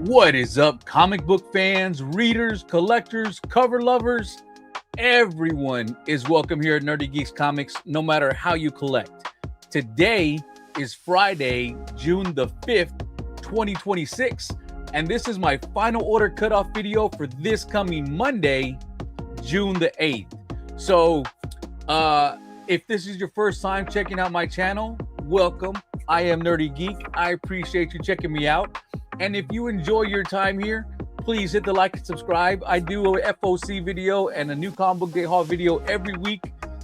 What is up, comic book fans, readers, collectors, cover lovers? Everyone is welcome here at Nerdy Geeks Comics, no matter how you collect. Today is Friday, June the 5th, 2026, and this is my final order cutoff video for this coming Monday, June the 8th. So, if this is your first time checking out my channel, welcome. I am Nerdy Geek. I appreciate you checking me out. And if you enjoy your time here, please hit the like and subscribe. I do a FOC video and a new comic book day haul video every week,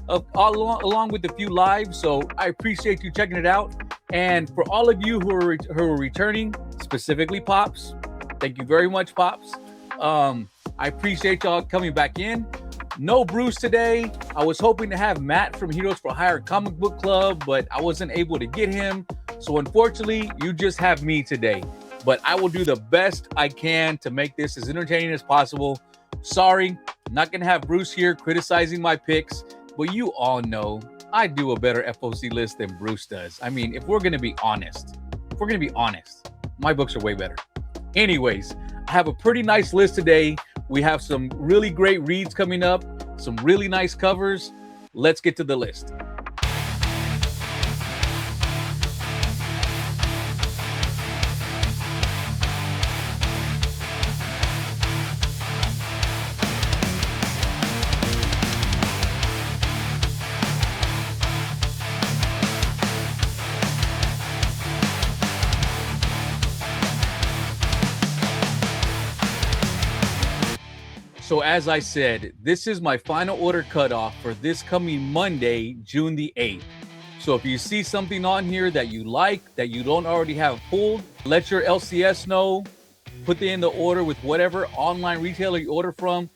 along with a few lives. So I appreciate you checking it out. And for all of you who are returning, specifically Pops, thank you very much, Pops. I appreciate y'all coming back in. No Bruce today. I was hoping to have Matt from Heroes for Hire Comic Book Club, but I wasn't able to get him. So unfortunately, you just have me today. But I will do the best I can to make this as entertaining as possible. Sorry, not going to have Bruce here criticizing my picks, but you all know I do a better FOC list than Bruce does. I mean, if we're going to be honest, my books are way better. Anyways, I have a pretty nice list today. We have some really great reads coming up, some really nice covers. Let's get to the list. So as I said, this is my final order cutoff for this coming Monday, June the 8th. So if you see something on here that you like, that you don't already have pulled, let your LCS know, put in the order with whatever online retailer you order from.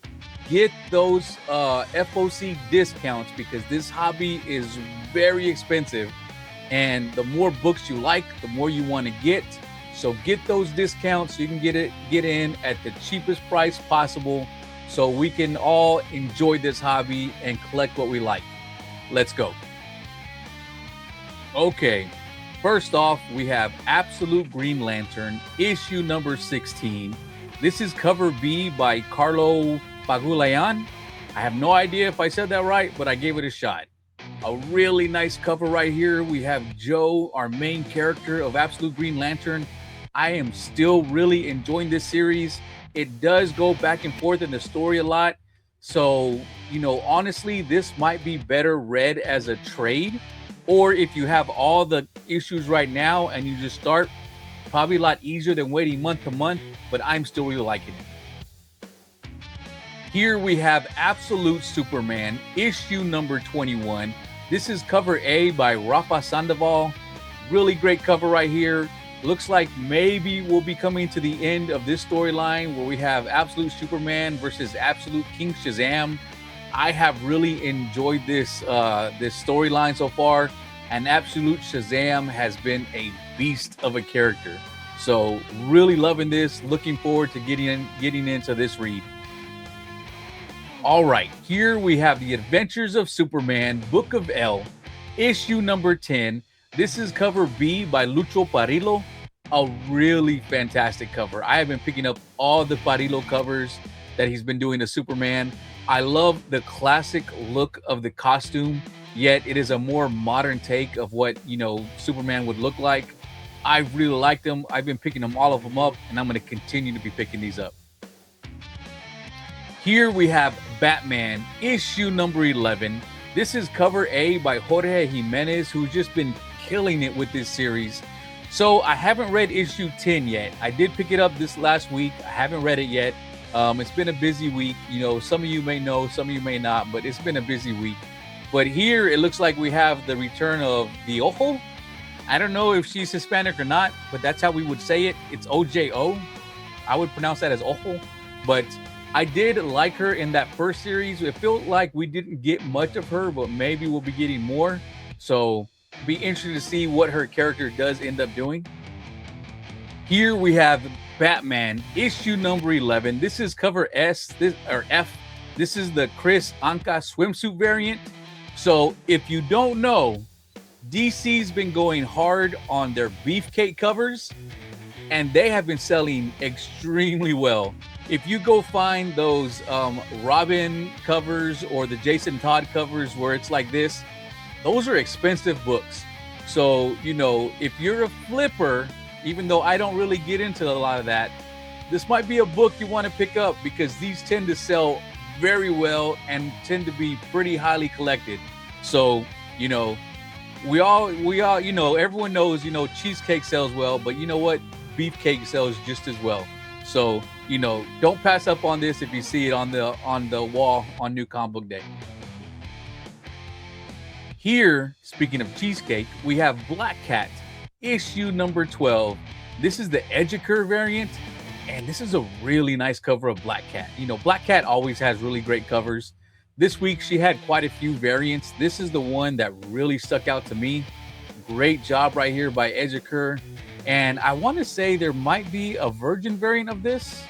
Get those FOC discounts because this hobby is very expensive. And the more books you like, the more you want to get. So get those discounts so you can get in at the cheapest price possible, so we can all enjoy this hobby and collect what we like. Let's go. Okay, first off, we have Absolute Green Lantern, issue number 16. This is cover B by Carlo Pagulayan. I have no idea if I said that right, but I gave it a shot. A really nice cover right here. We have Joe, our main character of Absolute Green Lantern. I am still really enjoying this series. It does go back and forth in the story a lot. So, honestly, this might be better read as a trade. Or if you have all the issues right now and you just start, probably a lot easier than waiting month to month. But I'm still really liking it. Here we have Absolute Superman, issue number 21. This is cover A by Rafa Sandoval. Really great cover right here. Looks like maybe we'll be coming to the end of this storyline where we have Absolute Superman versus Absolute King Shazam. I have really enjoyed this storyline so far, and Absolute Shazam has been a beast of a character. So really loving this. Looking forward to getting into this read. All right, here we have The Adventures of Superman, Book of L, issue number 10. This is cover B by Lucho Parillo. A really fantastic cover. I have been picking up all the Parillo covers that he's been doing to Superman. I love the classic look of the costume, yet it is a more modern take of what, Superman would look like. I really like them. I've been picking all of them up, and I'm going to continue to be picking these up. Here we have Batman, issue number 11. This is cover A by Jorge Jimenez, who's just been killing it with this series. So I haven't read issue 10 yet. I did pick it up this last week. I haven't read it yet. It's been a busy week. Some of you may know, some of you may not, but it's been a busy week. But here it looks like we have the return of the Ojo. I don't know if she's Hispanic or not, but that's how we would say it. It's OJO. I would pronounce that as Ojo. But I did like her in that first series. It felt like we didn't get much of her, but maybe we'll be getting more. So be interested to see what her character does end up doing. Here we have Batman, issue number 11. This is cover F. This is the Chris Anka swimsuit variant. So if you don't know, DC's been going hard on their beefcake covers. and they have been selling extremely well. If you go find those Robin covers or the Jason Todd covers where it's like this, those are expensive books. So, you know, if you're a flipper, even though I don't really get into a lot of that, this might be a book you want to pick up because these tend to sell very well and tend to be pretty highly collected. So, you know, we all, you know, everyone knows, you know, cheesecake sells well, but you know what? Beefcake sells just as well. So, you know, don't pass up on this if you see it on the wall on New Comic Book Day. Here, speaking of cheesecake, we have Black Cat, issue number 12. This is the Edgeker variant, and this is a really nice cover of Black Cat. You know, Black Cat always has really great covers. This week, she had quite a few variants. This is the one that really stuck out to me. Great job right here by Edgeker. And I want to say there might be a virgin variant of this.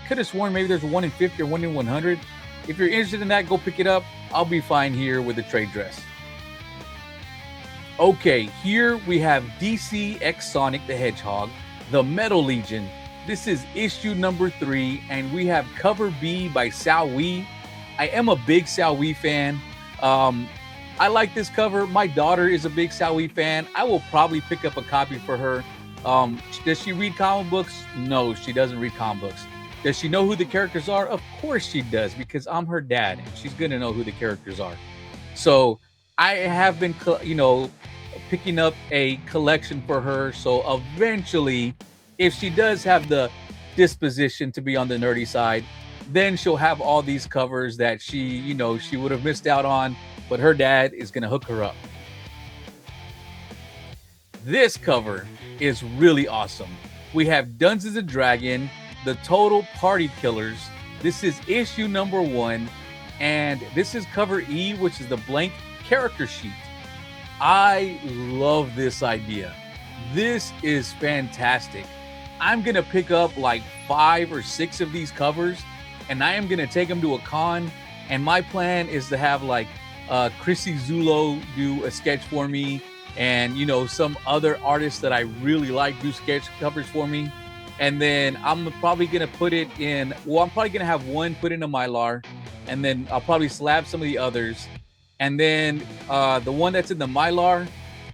Could have sworn maybe there's a 1 in 50 or 1 in 100. If you're interested in that, go pick it up. I'll be fine here with the trade dress. Okay, here we have DC X Sonic the Hedgehog, the Metal Legion. This is issue number 3, and we have cover B by Sao Wee. I am a big Sao Wee fan. I like this cover. My daughter is a big Sao Wee fan. I will probably pick up a copy for her. Does she read comic books? No, she doesn't read comic books. Does she know who the characters are? Of course she does, because I'm her dad, and she's going to know who the characters are. So I have been, you know, picking up a collection for her. So eventually, if she does have the disposition to be on the nerdy side, then she'll have all these covers that she, you know, she would have missed out on, but her dad is going to hook her up. This cover is really awesome. We have Dungeons and Dragons, the Total Party Killers. This is issue number 1, and this is cover E, which is the blank character sheet. I love this idea. This is fantastic. I'm going to pick up like 5 or 6 of these covers, and I am going to take them to a con, and my plan is to have like Chrissy Zulo do a sketch for me, and you know, some other artists that I really like do sketch covers for me. And then I'm probably going to put it in, well, I'm probably going to have one put in a Mylar, and then I'll probably slab some of the others. And then the one that's in the Mylar,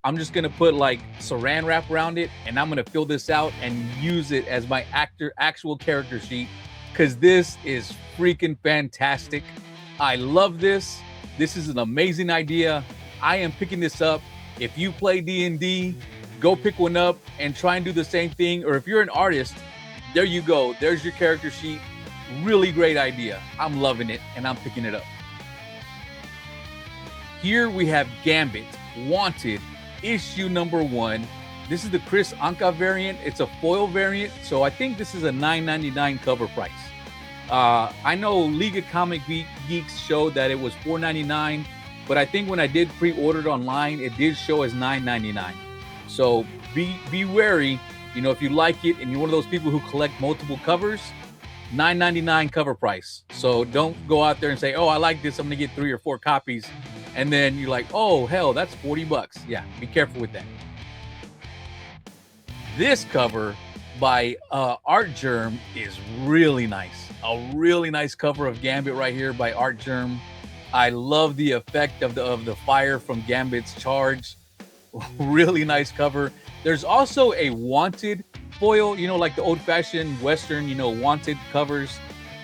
I'm just going to put like saran wrap around it, and I'm going to fill this out and use it as my actual character sheet, because this is freaking fantastic. I love this. This is an amazing idea. I am picking this up. If you play D&D, go pick one up and try and do the same thing. Or if you're an artist, there you go. There's your character sheet. Really great idea. I'm loving it, and I'm picking it up. Here we have Gambit, Wanted, issue number 1. This is the Chris Anka variant. It's a foil variant, so I think this is a $9.99 cover price. I know League of Comic Geeks showed that it was $4.99, but I think when I did pre-order it online, it did show as $9.99. So be wary. You know, if you like it and you're one of those people who collect multiple covers, $9.99 cover price. So don't go out there and say, oh, I like this, I'm gonna get 3 or 4 copies, and then you're like, oh hell, that's $40. Yeah, be careful with that. This cover by Art Germ is really nice. A really nice cover of Gambit right here by Art Germ. I love the effect of the fire from Gambit's charge. Really nice cover. There's also a Wanted foil, you know, like the old-fashioned Western, you know, Wanted covers.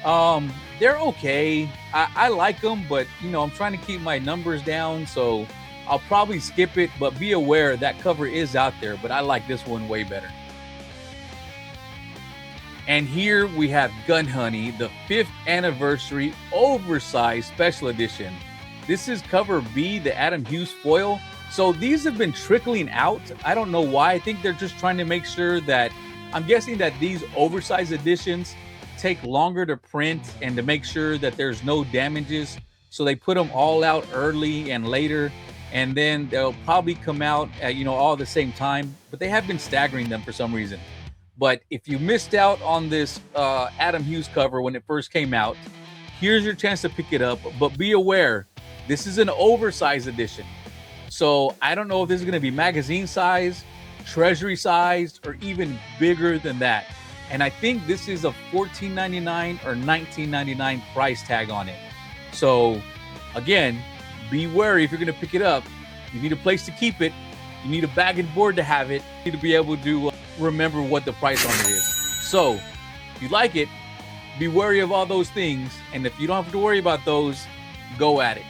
They're okay. I like them, but you know, I'm trying to keep my numbers down, so I'll probably skip it. But be aware that cover is out there, but I like this one way better. And here we have Gun Honey, the 5th anniversary oversized special edition. This is cover B, the Adam Hughes foil. So these have been trickling out. I don't know why. I think they're just trying to make sure that, I'm guessing that these oversized editions take longer to print and to make sure that there's no damages. So they put them all out early and later, and then they'll probably come out at, you know, all at the same time, but they have been staggering them for some reason. But if you missed out on this Adam Hughes cover when it first came out, here's your chance to pick it up. But be aware, this is an oversized edition. So I don't know if this is going to be magazine size treasury sized or even bigger than that. And I think this is a $14.99 or $19.99 price tag on it. So again, be wary if you're going to pick it up. You need a place to keep it. You need a bag and board to have it. You need to be able to remember what the price on it is. So if you like it, be wary of all those things. And if you don't have to worry about those, go at it.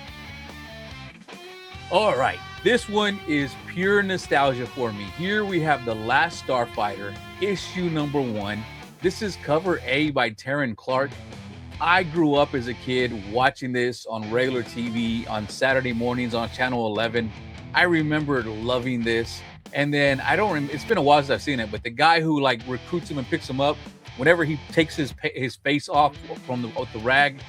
All right. This one is pure nostalgia for me. Here we have The Last Starfighter, issue number 1. This is cover A by Terran Clark. I grew up as a kid watching this on regular TV on Saturday mornings on Channel 11. I remember loving this. And then it's been a while since I've seen it, but the guy who like recruits him and picks him up, whenever he takes his face off from the rag,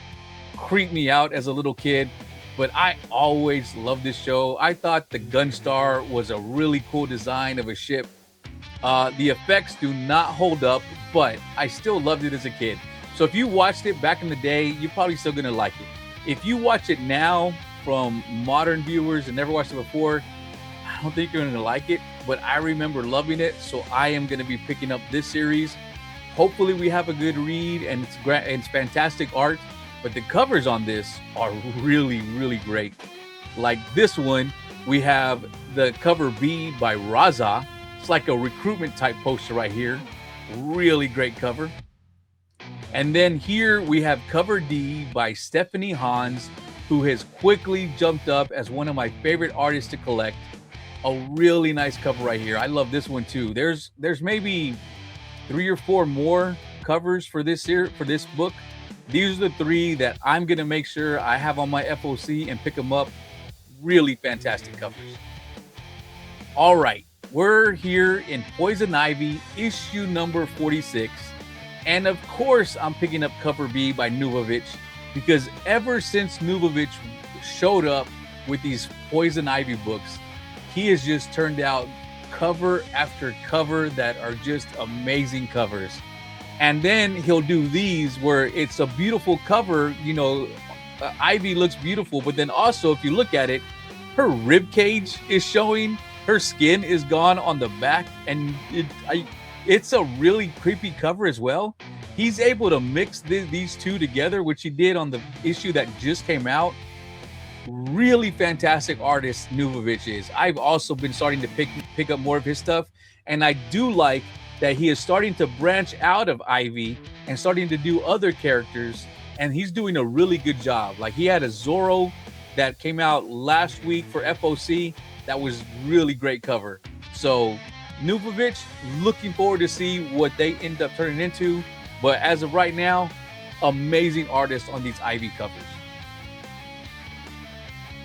creeped me out as a little kid. But I always loved this show. I thought the Gunstar was a really cool design of a ship. The effects do not hold up, but I still loved it as a kid. So if you watched it back in the day, you're probably still gonna like it. If you watch it now from modern viewers and never watched it before, I don't think you're gonna like it, but I remember loving it. So I am gonna be picking up this series. Hopefully we have a good read and it's fantastic art, but the covers on this are really, really great. Like this one, we have the cover B by Raza. It's like a recruitment type poster right here. Really great cover. And then here we have cover D by Stephanie Hans, who has quickly jumped up as one of my favorite artists to collect. A really nice cover right here. I love this one too. There's maybe 3 or 4 more covers for this book. These are the 3 that I'm gonna make sure I have on my FOC and pick them up. Really fantastic covers. All right, we're here in Poison Ivy, issue number 46. And of course, I'm picking up cover B by Nuvovic, because ever since Nuvovic showed up with these Poison Ivy books, he has just turned out cover after cover that are just amazing covers. And then he'll do these where it's a beautiful cover, Ivy looks beautiful, but then also if you look at it, her rib cage is showing, her skin is gone on the back, and it's a really creepy cover as well. He's able to mix these two together, which he did on the issue that just came out. Really fantastic artist Nuvovic is. I've also been starting to pick up more of his stuff, and I do like that he is starting to branch out of Ivy and starting to do other characters, and he's doing a really good job. Like he had a Zorro that came out last week for FOC that was really great cover. So Nuvovic, looking forward to see what they end up turning into. But as of right now, amazing artist on these Ivy covers.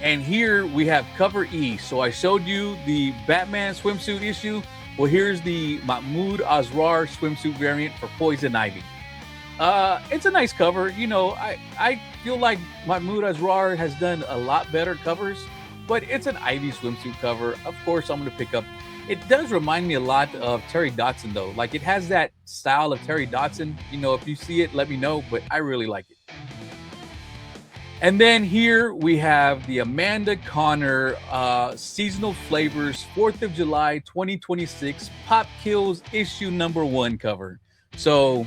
And here we have cover E. So I showed you the Batman swimsuit issue. Well, here's the Mahmoud Asrar swimsuit variant for Poison Ivy. It's a nice cover. I feel like Mahmoud Asrar has done a lot better covers, but it's an Ivy swimsuit cover. Of course, I'm going to pick up. It does remind me a lot of Terry Dodson, though. Like, it has that style of Terry Dodson. If you see it, let me know, but I really like it. And then here we have the Amanda Connor Seasonal Flavors 4th of July 2026 Pop Kills issue number 1 cover. So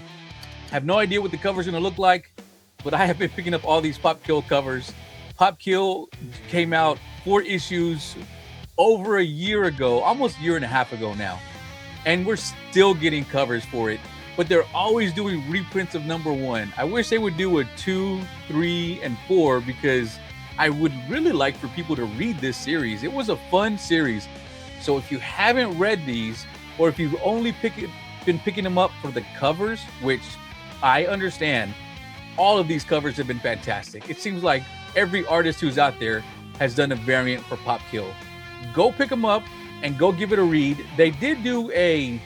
I have no idea what the cover is going to look like, but I have been picking up all these Pop Kill covers. Pop Kill came out 4 issues over a year ago, almost a year and a half ago now. And we're still getting covers for it, but they're always doing reprints of number 1. I wish they would do a 2, 3, and 4, because I would really like for people to read this series. It was a fun series. So if you haven't read these, or if you've only been picking them up for the covers, which I understand, all of these covers have been fantastic. It seems like every artist who's out there has done a variant for Pop Kill. Go pick them up and go give it a read. They did do a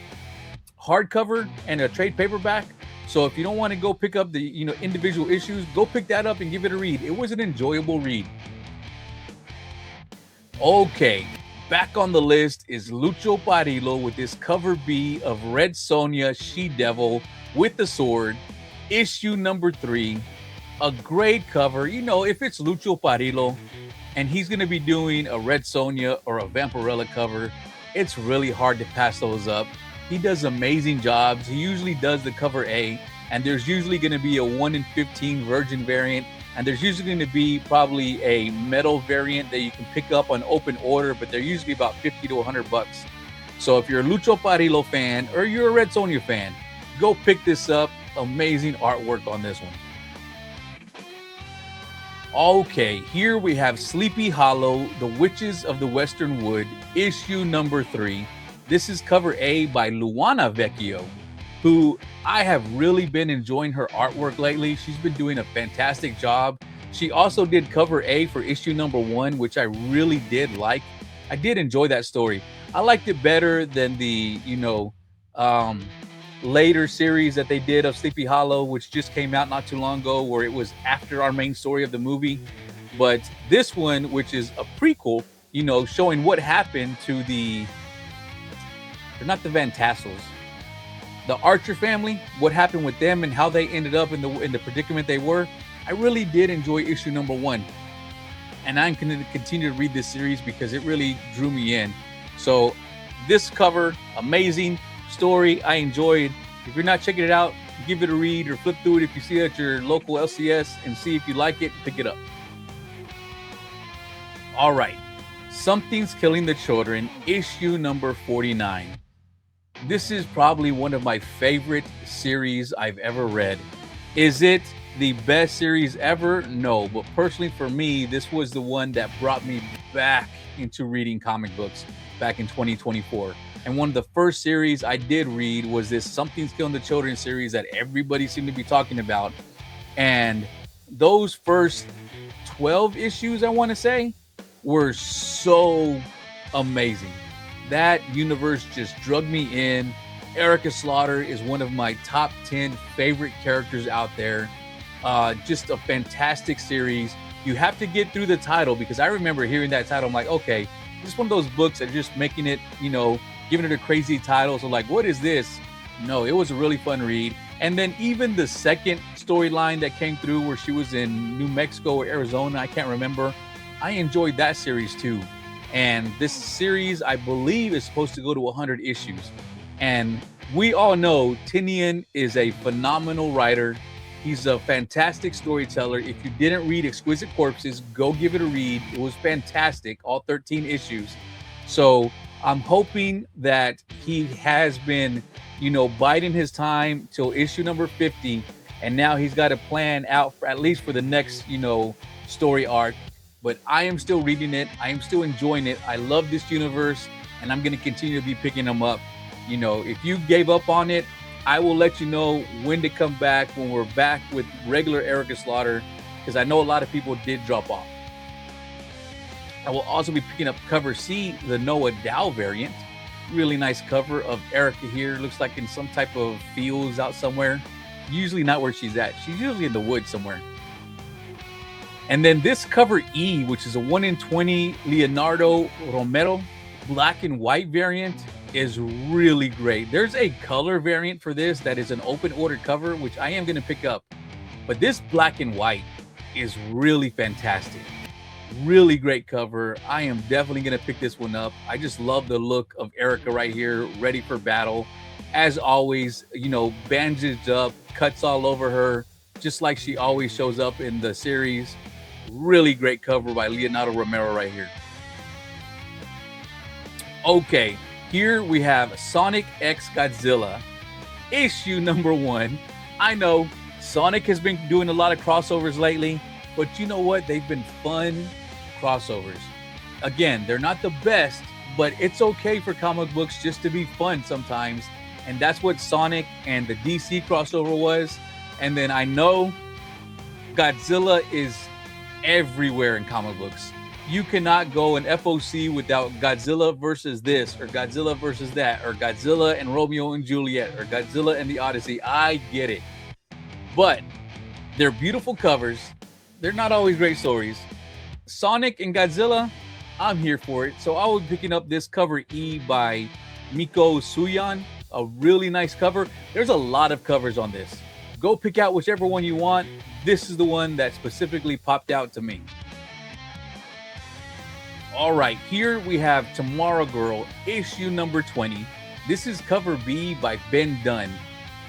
hardcover and a trade paperback. So if you don't want to go pick up the individual issues, go pick that up and give it a read. It was an enjoyable read. Okay, back on the list is Lucho Parillo with this cover B of Red Sonja She-Devil with the sword, issue number 3. A great cover. If it's Lucho Parillo and he's going to be doing a Red Sonja or a Vampirella cover, It's really hard to pass those up. He does amazing jobs. He usually does the cover A, and there's usually going to be a 1 in 15 virgin variant, and there's usually going to be probably a metal variant that you can pick up on open order, but they're usually about 50 to 100 bucks. So if you're a Lucho Parillo fan or you're a Red Sonja fan, go pick this up. Amazing artwork on this one. Okay, here we have Sleepy Hollow, The Witches of the Western Wood, issue number 3. This is cover A by Luana Vecchio, who I have really been enjoying her artwork lately. She's been doing a fantastic job. She also did cover A for issue number 1, which I really did like. I did enjoy that story. I liked it better than the, later series that they did of Sleepy Hollow, which just came out not too long ago, where it was after our main story of the movie. But this one, which is a prequel, showing what happened to they're not the Van Tassels, the Archer family, what happened with them and how they ended up in the predicament they were. I really did enjoy issue number 1. And I'm going to continue to read this series because it really drew me in. So this cover, amazing story, I enjoyed. If you're not checking it out, give it a read or flip through it if you see it at your local LCS and see if you like it and pick it up. All right, Something's Killing the Children, issue number 49. This is probably one of my favorite series I've ever read. Is it the best series ever? No, but personally for me, this was the one that brought me back into reading comic books back in 2024. And one of the first series I did read was this Something's Killing the Children series that everybody seemed to be talking about. And those first 12 issues, I want to say, were so amazing. That universe just drug me in. Erica Slaughter is one of my top 10 favorite characters out there. Just a fantastic series. You have to get through the title, because I remember hearing that title. I'm like, okay, this is one of those books that are just making it, giving it a crazy title. So like, what is this? No, it was a really fun read. And then even the second storyline that came through where she was in New Mexico or Arizona, I can't remember. I enjoyed that series too. And this series, I believe, is supposed to go to 100 issues. And we all know Tinian is a phenomenal writer. He's a fantastic storyteller. If you didn't read Exquisite Corpses, go give it a read. It was fantastic, all 13 issues. So I'm hoping that he has been, biding his time till issue number 50. And now he's got a plan out for, at least for the next, story arc. But I am still reading it. I am still enjoying it. I love this universe, and I'm going to continue to be picking them up. If you gave up on it, I will let you know when to come back, when we're back with regular Erica Slaughter, because I know a lot of people did drop off. I will also be picking up cover C, the Noah Dow variant. Really nice cover of Erica here. Looks like in some type of fields out somewhere. Usually not where she's at. She's usually in the woods somewhere. And then this cover E, which is a 1 in 20 Leonardo Romero black and white variant, is really great. There's a color variant for this that is an open order cover, which I am going to pick up. But this black and white is really fantastic. Really great cover. I am definitely going to pick this one up. I just love the look of Erica right here, ready for battle. As always, bandaged up, cuts all over her, just like she always shows up in the series. Really great cover by Leonardo Romero right here. Okay, here we have Sonic X Godzilla, issue number 1. I know Sonic has been doing a lot of crossovers lately, but you know what? They've been fun crossovers. Again, they're not the best, but it's okay for comic books just to be fun sometimes. And that's what Sonic and the DC crossover was. And then I know Godzilla is everywhere in comic books. You cannot go an FOC without Godzilla versus this, or Godzilla versus that, or Godzilla and Romeo and Juliet, or Godzilla and the Odyssey. I get it. But they're beautiful covers. They're not always great stories. Sonic and Godzilla, I'm here for it. So I will be picking up this cover E by Miko Suyan. A really nice cover. There's a lot of covers on this. Go pick out whichever one you want. This is the one that specifically popped out to me. All right, here we have Tomorrow Girl, issue number 20. This is cover B by Ben Dunn.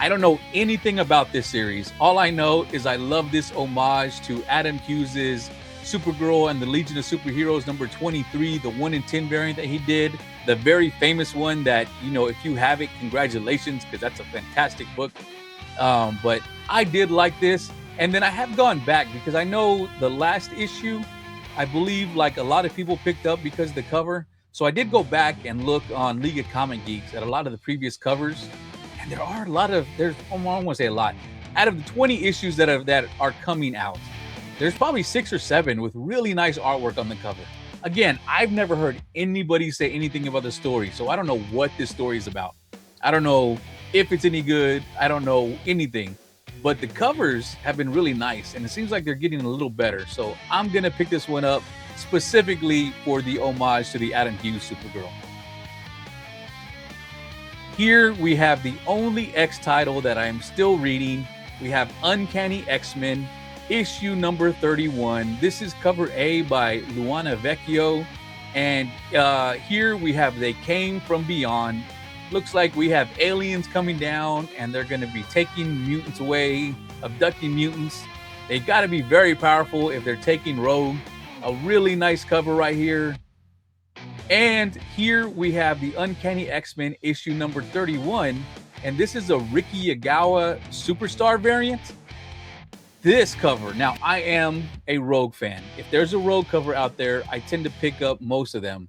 I don't know anything about this series. All I know is I love this homage to Adam Hughes's Supergirl and the Legion of Superheroes number 23, the 1 in 10 variant that he did. The very famous one that, you know, if you have it, congratulations, because that's a fantastic book. But I did like this. And then I have gone back because I know the last issue, I believe like a lot of people picked up because of the cover. So I did go back and look on League of Comic Geeks at a lot of the previous covers. And there are a lot of, I don't want to say a lot. Out of the 20 issues that are coming out, there's probably 6 or 7 with really nice artwork on the cover. Again, I've never heard anybody say anything about the story. So I don't know what this story is about. I don't know if it's any good. I don't know anything. But the covers have been really nice. And it seems like they're getting a little better. So I'm going to pick this one up specifically for the homage to the Adam Hughes Supergirl. Here we have the only X title that I'm still reading. We have Uncanny X-Men, issue number 31. This is cover A by Luana Vecchio. And here we have They Came From Beyond. Looks like we have aliens coming down and they're going to be taking mutants away, abducting mutants. They got to be very powerful if they're taking Rogue. A really nice cover right here. And here we have the Uncanny X-Men issue number 31. And this is a Ricky Yagawa Superstar variant. This cover, now I am a Rogue fan. If there's a Rogue cover out there, I tend to pick up most of them.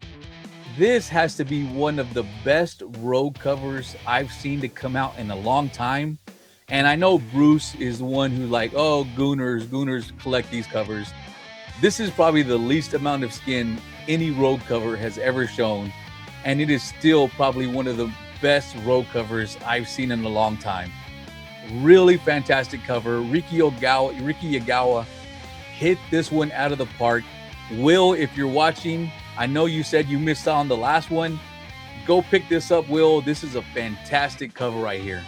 This has to be one of the best Rogue covers I've seen to come out in a long time. And I know Bruce is the one who like, oh, Gooners collect these covers. This is probably the least amount of skin any Rogue cover has ever shown. And it is still probably one of the best Rogue covers I've seen in a long time. Really fantastic cover. Ricky Yagawa hit this one out of the park. Will, if you're watching, I know you said you missed out on the last one. Go pick this up, Will. This is a fantastic cover right here.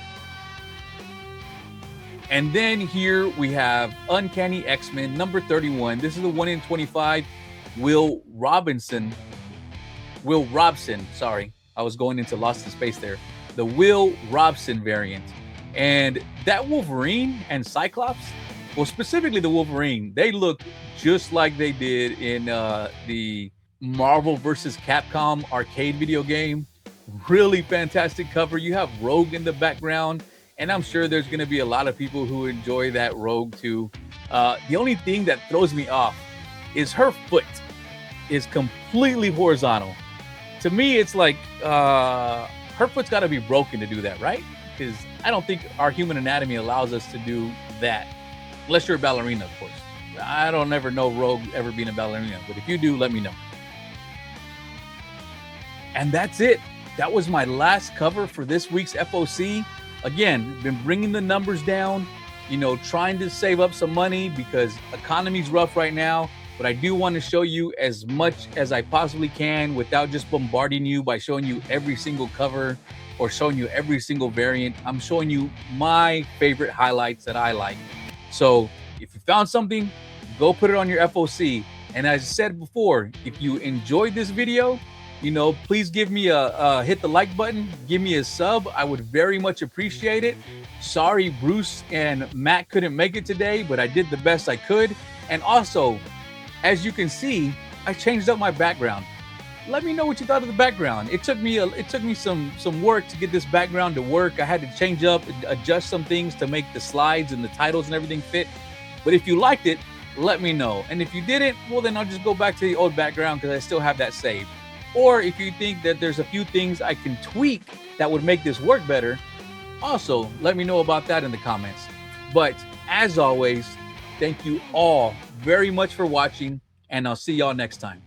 And then here we have Uncanny X-Men number 31. This is the 1 in 25. Will Robson, sorry. I was going into Lost in Space there. The Will Robson variant. And that Wolverine and Cyclops, well, specifically the Wolverine, they look just like they did in the Marvel vs. Capcom arcade video game. Really fantastic cover. You have Rogue in the background, and I'm sure there's going to be a lot of people who enjoy that Rogue too. The only thing that throws me off is her foot is completely horizontal. To me, it's like her foot's got to be broken to do that, right? Because I don't think our human anatomy allows us to do that. Unless you're a ballerina, of course. I don't ever know Rogue ever being a ballerina, but if you do, let me know. And that's it. That was my last cover for this week's FOC. Again, been bringing the numbers down, you know, trying to save up some money because economy's rough right now. But I do want to show you as much as I possibly can without just bombarding you by showing you every single cover or showing you every single variant. I'm showing you my favorite highlights that I like. So if you found something, go put it on your FOC. And as I said before, if you enjoyed this video, you know, please give me a hit the like button, give me a sub. I would very much appreciate it. Sorry, Bruce and Matt couldn't make it today, but I did the best I could. And also, as you can see, I changed up my background. Let me know what you thought of the background. It took me some work to get this background to work. I had to change up, adjust some things to make the slides and the titles and everything fit. But if you liked it, let me know. And if you didn't, well, then I'll just go back to the old background because I still have that saved. Or if you think that there's a few things I can tweak that would make this work better, also let me know about that in the comments. But as always, thank you all very much for watching, and I'll see y'all next time.